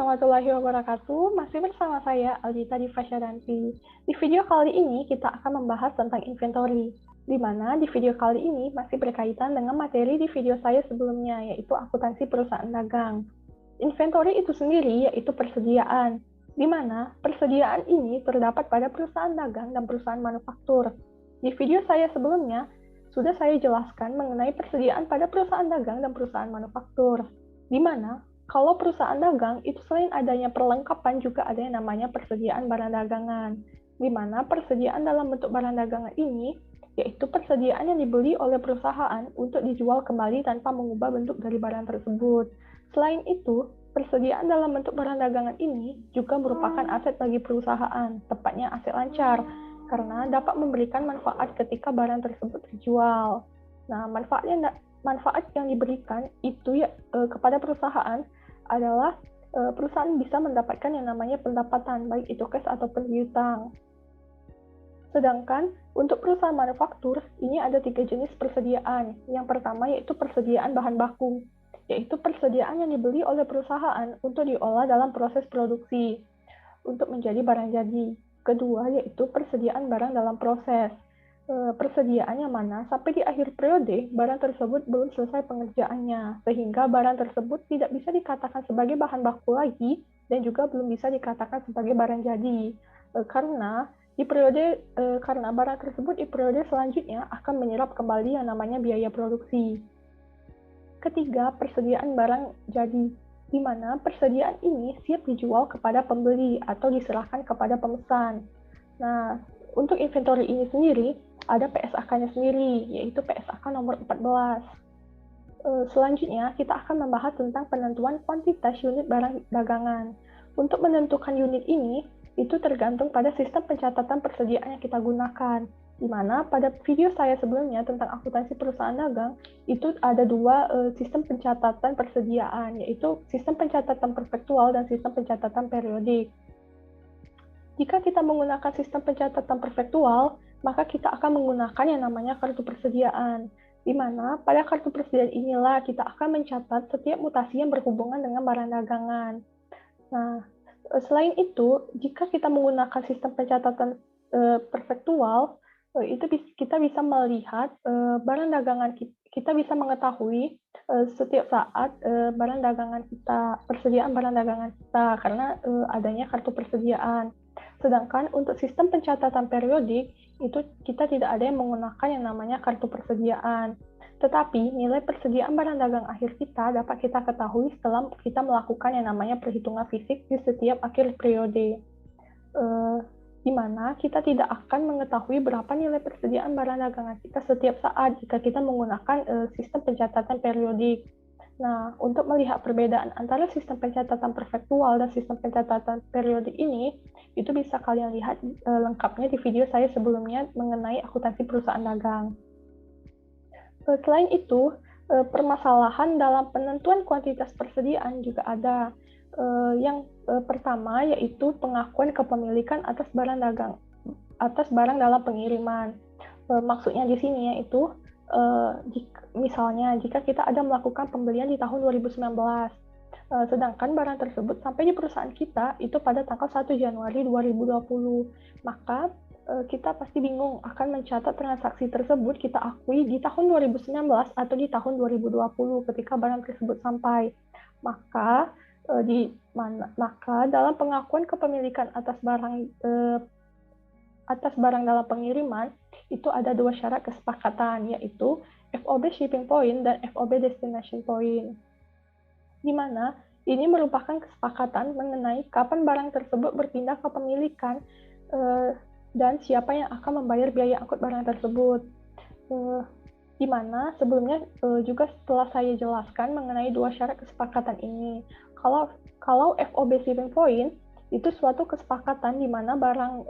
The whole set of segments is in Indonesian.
warahmatullahi wabarakatuh. Masih bersama saya, Aldita Divasyaranti. Di video kali ini, kita akan membahas tentang inventory, di mana di video kali ini masih berkaitan dengan materi di video saya sebelumnya, yaitu akuntansi perusahaan dagang. Inventory itu sendiri yaitu persediaan, di mana persediaan ini terdapat pada perusahaan dagang dan perusahaan manufaktur. Di video saya sebelumnya, sudah saya jelaskan mengenai persediaan pada perusahaan dagang dan perusahaan manufaktur, di mana kalau perusahaan dagang itu selain adanya perlengkapan juga ada yang namanya persediaan barang dagangan, di mana persediaan dalam bentuk barang dagangan ini yaitu persediaan yang dibeli oleh perusahaan untuk dijual kembali tanpa mengubah bentuk dari barang tersebut. Selain itu, persediaan dalam bentuk barang dagangan ini juga merupakan aset bagi perusahaan, tepatnya aset lancar, karena dapat memberikan manfaat ketika barang tersebut terjual. Nah, manfaat yang diberikan itu kepada perusahaan adalah perusahaan bisa mendapatkan yang namanya pendapatan, baik itu cash ataupun piutang. Sedangkan untuk perusahaan manufaktur, ini ada 3 jenis persediaan. Yang pertama yaitu persediaan bahan baku, yaitu persediaan yang dibeli oleh perusahaan untuk diolah dalam proses produksi untuk menjadi barang jadi. Kedua yaitu persediaan barang dalam proses. Persediaan yang mana sampai di akhir periode barang tersebut belum selesai pengerjaannya, sehingga barang tersebut tidak bisa dikatakan sebagai bahan baku lagi dan juga belum bisa dikatakan sebagai barang jadi, karena barang tersebut di periode selanjutnya akan menyerap kembali yang namanya biaya produksi. Ketiga, persediaan barang jadi, di mana persediaan ini siap dijual kepada pembeli atau diserahkan kepada pemesan. Nah, untuk inventory ini sendiri, ada PSAK-nya sendiri, yaitu PSAK nomor 14. Selanjutnya, kita akan membahas tentang penentuan kuantitas unit barang dagangan. Untuk menentukan unit ini, itu tergantung pada sistem pencatatan persediaan yang kita gunakan, di mana pada video saya sebelumnya tentang akuntansi perusahaan dagang, itu ada 2 sistem pencatatan persediaan, yaitu sistem pencatatan perfektual dan sistem pencatatan periodik. Jika kita menggunakan sistem pencatatan perfektual, maka kita akan menggunakan yang namanya kartu persediaan, di mana pada kartu persediaan inilah kita akan mencatat setiap mutasi yang berhubungan dengan barang dagangan. Nah, selain itu, jika kita menggunakan sistem pencatatan perfektual, itu kita bisa melihat barang dagangan kita bisa mengetahui setiap saat barang dagangan kita, persediaan barang dagangan kita, karena adanya kartu persediaan. Sedangkan untuk sistem pencatatan periodik, itu kita tidak ada yang menggunakan yang namanya kartu persediaan. Tetapi nilai persediaan barang dagang akhir kita dapat kita ketahui setelah kita melakukan yang namanya perhitungan fisik di setiap akhir periode. Di mana kita tidak akan mengetahui berapa nilai persediaan barang dagangan kita setiap saat jika kita menggunakan sistem pencatatan periodik. Nah, untuk melihat perbedaan antara sistem pencatatan perfektual dan sistem pencatatan periodik ini, itu bisa kalian lihat lengkapnya di video saya sebelumnya mengenai akuntansi perusahaan dagang. Selain itu, permasalahan dalam penentuan kuantitas persediaan juga ada. Yang pertama yaitu pengakuan kepemilikan atas barang dalam pengiriman. Maksudnya di sini yaitu misalnya jika kita ada melakukan pembelian di tahun 2019, sedangkan barang tersebut sampai di perusahaan kita itu pada tanggal 1 Januari 2020, maka kita pasti bingung akan mencatat transaksi tersebut kita akui di tahun 2019 atau di tahun 2020 ketika barang tersebut sampai. Maka dalam pengakuan kepemilikan atas barang dalam pengiriman itu ada 2 syarat kesepakatan, yaitu FOB shipping point dan FOB destination point, di mana ini merupakan kesepakatan mengenai kapan barang tersebut berpindah ke pemilikan dan siapa yang akan membayar biaya angkut barang tersebut. Di mana sebelumnya juga setelah saya jelaskan mengenai 2 syarat kesepakatan ini. Kalau FOB shipping point itu suatu kesepakatan di mana barang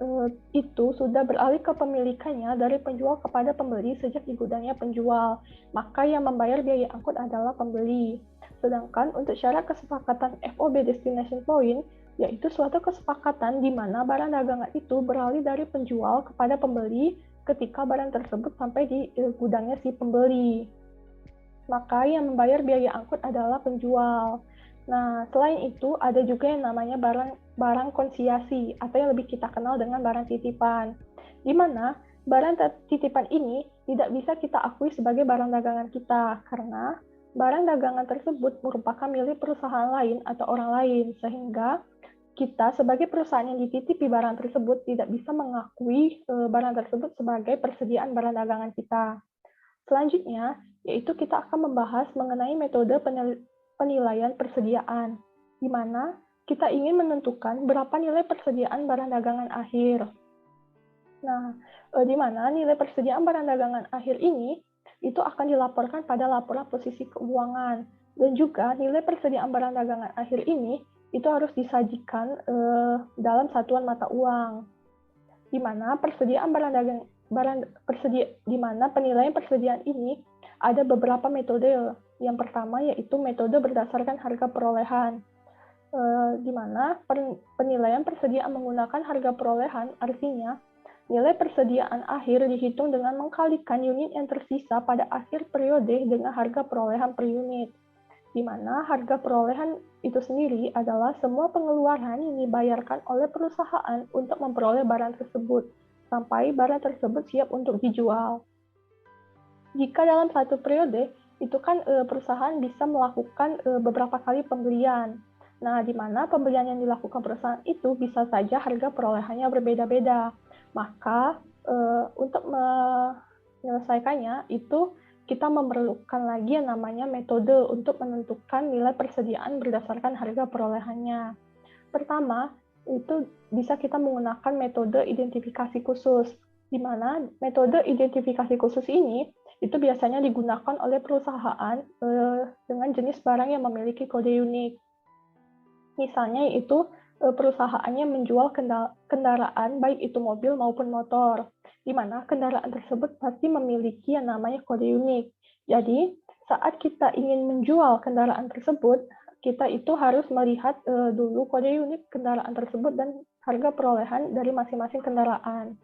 itu sudah beralih ke pemilikannya dari penjual kepada pembeli sejak di gudangnya penjual, maka yang membayar biaya angkut adalah pembeli. Sedangkan untuk syarat kesepakatan FOB destination point, yaitu suatu kesepakatan di mana barang dagangan itu beralih dari penjual kepada pembeli ketika barang tersebut sampai di gudangnya si pembeli. Maka yang membayar biaya angkut adalah penjual. Nah, selain itu ada juga yang namanya barang konsiasi atau yang lebih kita kenal dengan barang titipan, di mana barang titipan ini tidak bisa kita akui sebagai barang dagangan kita karena barang dagangan tersebut merupakan milik perusahaan lain atau orang lain, sehingga kita sebagai perusahaan yang dititipi barang tersebut tidak bisa mengakui barang tersebut sebagai persediaan barang dagangan kita. Selanjutnya, yaitu kita akan membahas mengenai metode penilaian persediaan, di mana kita ingin menentukan berapa nilai persediaan barang dagangan akhir. Nah, di mana nilai persediaan barang dagangan akhir ini itu akan dilaporkan pada laporan posisi keuangan, dan juga nilai persediaan barang dagangan akhir ini itu harus disajikan dalam satuan mata uang, di mana di mana penilaian persediaan ini ada beberapa metode. Yang pertama yaitu metode berdasarkan harga perolehan, di mana penilaian persediaan menggunakan harga perolehan artinya nilai persediaan akhir dihitung dengan mengkalikan unit yang tersisa pada akhir periode dengan harga perolehan per unit, di mana harga perolehan itu sendiri adalah semua pengeluaran yang dibayarkan oleh perusahaan untuk memperoleh barang tersebut, sampai barang tersebut siap untuk dijual. Jika dalam satu periode, itu kan perusahaan bisa melakukan beberapa kali pembelian. Nah, di mana pembelian yang dilakukan perusahaan itu bisa saja harga perolehannya berbeda-beda. Maka untuk menyelesaikannya itu kita memerlukan lagi yang namanya metode untuk menentukan nilai persediaan berdasarkan harga perolehannya. Pertama, itu bisa kita menggunakan metode identifikasi khusus, di mana metode identifikasi khusus ini itu biasanya digunakan oleh perusahaan dengan jenis barang yang memiliki kode unik. Misalnya yaitu perusahaannya menjual kendaraan, baik itu mobil maupun motor, di mana kendaraan tersebut pasti memiliki yang namanya kode unik. Jadi, saat kita ingin menjual kendaraan tersebut, kita itu harus melihat dulu kode unik kendaraan tersebut dan harga perolehan dari masing-masing kendaraan.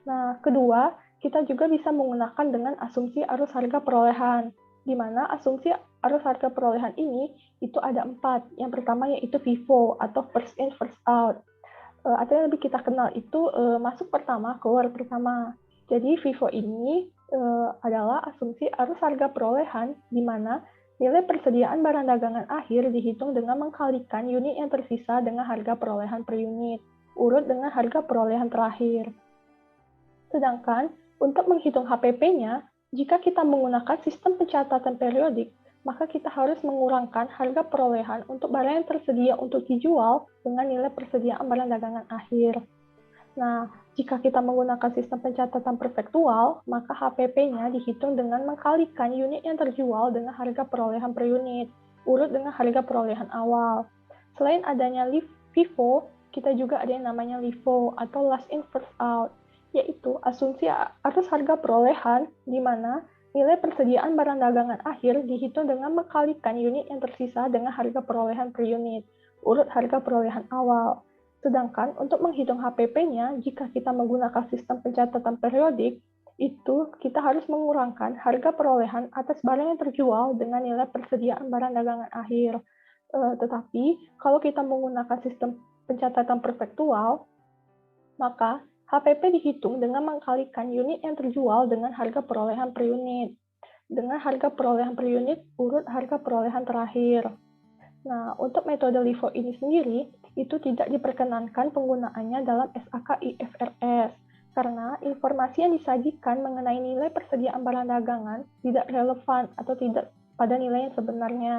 Nah, kedua, kita juga bisa menggunakan dengan asumsi arus harga perolehan, di mana asumsi arus harga perolehan ini itu ada 4. Yang pertama yaitu FIFO atau first in first out, atau yang lebih kita kenal itu masuk pertama keluar pertama. Jadi FIFO ini adalah asumsi arus harga perolehan, di mana nilai persediaan barang dagangan akhir dihitung dengan mengkalikan unit yang tersisa dengan harga perolehan per unit, urut dengan harga perolehan terakhir. Sedangkan untuk menghitung HPP-nya, jika kita menggunakan sistem pencatatan periodik, maka kita harus mengurangkan harga perolehan untuk barang yang tersedia untuk dijual dengan nilai persediaan barang dagangan akhir. Nah, jika kita menggunakan sistem pencatatan perfektual, maka HPP-nya dihitung dengan mengkalikan unit yang terjual dengan harga perolehan per unit, urut dengan harga perolehan awal. Selain adanya FIFO, kita juga ada yang namanya LIFO atau last in first out, yaitu asumsi arus harga perolehan, di mana nilai persediaan barang dagangan akhir dihitung dengan mengkalikan unit yang tersisa dengan harga perolehan per unit, urut harga perolehan awal. Sedangkan untuk menghitung HPP-nya, jika kita menggunakan sistem pencatatan periodik, itu kita harus mengurangkan harga perolehan atas barang yang terjual dengan nilai persediaan barang dagangan akhir. Tetapi, kalau kita menggunakan sistem pencatatan perfektual, maka HPP dihitung dengan mengkalikan unit yang terjual dengan harga perolehan per unit. Dengan harga perolehan per unit, urut harga perolehan terakhir. Nah, untuk metode LIFO ini sendiri, itu tidak diperkenankan penggunaannya dalam SAK IFRS, karena informasi yang disajikan mengenai nilai persediaan barang dagangan tidak relevan atau tidak pada nilai yang sebenarnya.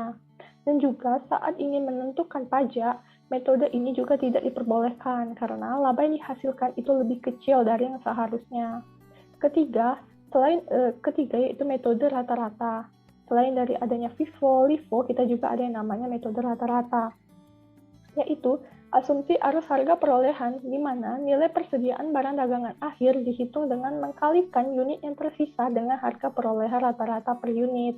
Dan juga saat ingin menentukan pajak, metode ini juga tidak diperbolehkan karena laba yang dihasilkan itu lebih kecil dari yang seharusnya. Ketiga yaitu metode rata-rata. Selain dari adanya FIFO, LIFO, kita juga ada yang namanya metode rata-rata, yaitu asumsi arus harga perolehan, di mana nilai persediaan barang dagangan akhir dihitung dengan mengkalikan unit yang tersisa dengan harga perolehan rata-rata per unit,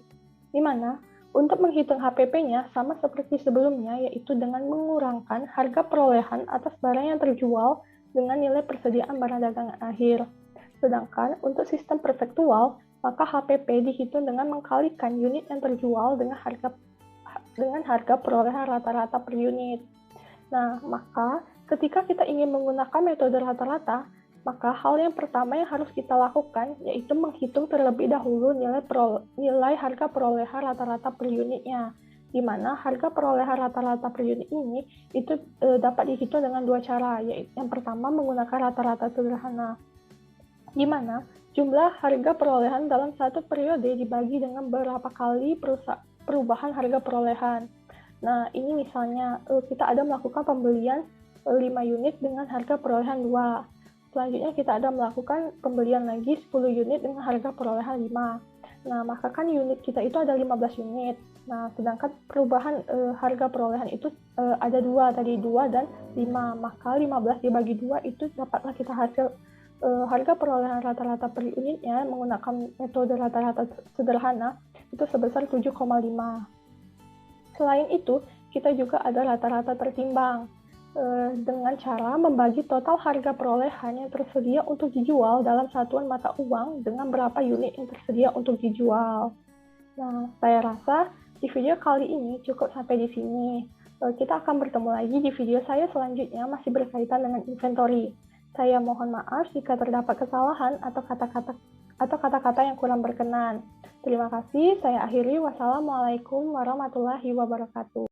di mana untuk menghitung HPP-nya sama seperti sebelumnya, yaitu dengan mengurangkan harga perolehan atas barang yang terjual dengan nilai persediaan barang dagangan akhir. Sedangkan untuk sistem perfektual, maka HPP dihitung dengan mengkalikan unit yang terjual dengan harga dengan harga perolehan rata-rata per unit. Nah, maka ketika kita ingin menggunakan metode rata-rata, maka hal yang pertama yang harus kita lakukan yaitu menghitung terlebih dahulu nilai harga perolehan rata-rata per unitnya, di mana harga perolehan rata-rata per unit ini itu dapat dihitung dengan dua cara, yaitu yang pertama menggunakan rata-rata sederhana, di mana jumlah harga perolehan dalam satu periode dibagi dengan berapa kali perubahan harga perolehan. Nah, ini misalnya kita ada melakukan pembelian 5 unit dengan harga perolehan 2. Selanjutnya kita ada melakukan pembelian lagi 10 unit dengan harga perolehan 5. Nah, maka kan unit kita itu ada 15 unit. Nah, sedangkan perubahan harga perolehan itu ada 2, tadi 2 dan 5. Maka 15 dibagi 2 itu dapatlah kita hasil harga perolehan rata-rata per unitnya menggunakan metode rata-rata sederhana itu sebesar 7,5. Selain itu, kita juga ada rata-rata tertimbang dengan cara membagi total harga perolehan yang tersedia untuk dijual dalam satuan mata uang dengan berapa unit yang tersedia untuk dijual. Nah, saya rasa di video kali ini cukup sampai di sini. Kita akan bertemu lagi di video saya selanjutnya masih berkaitan dengan inventory. Saya mohon maaf jika terdapat kesalahan atau kata-kata yang kurang berkenan. Terima kasih, saya akhiri. Wassalamualaikum warahmatullahi wabarakatuh.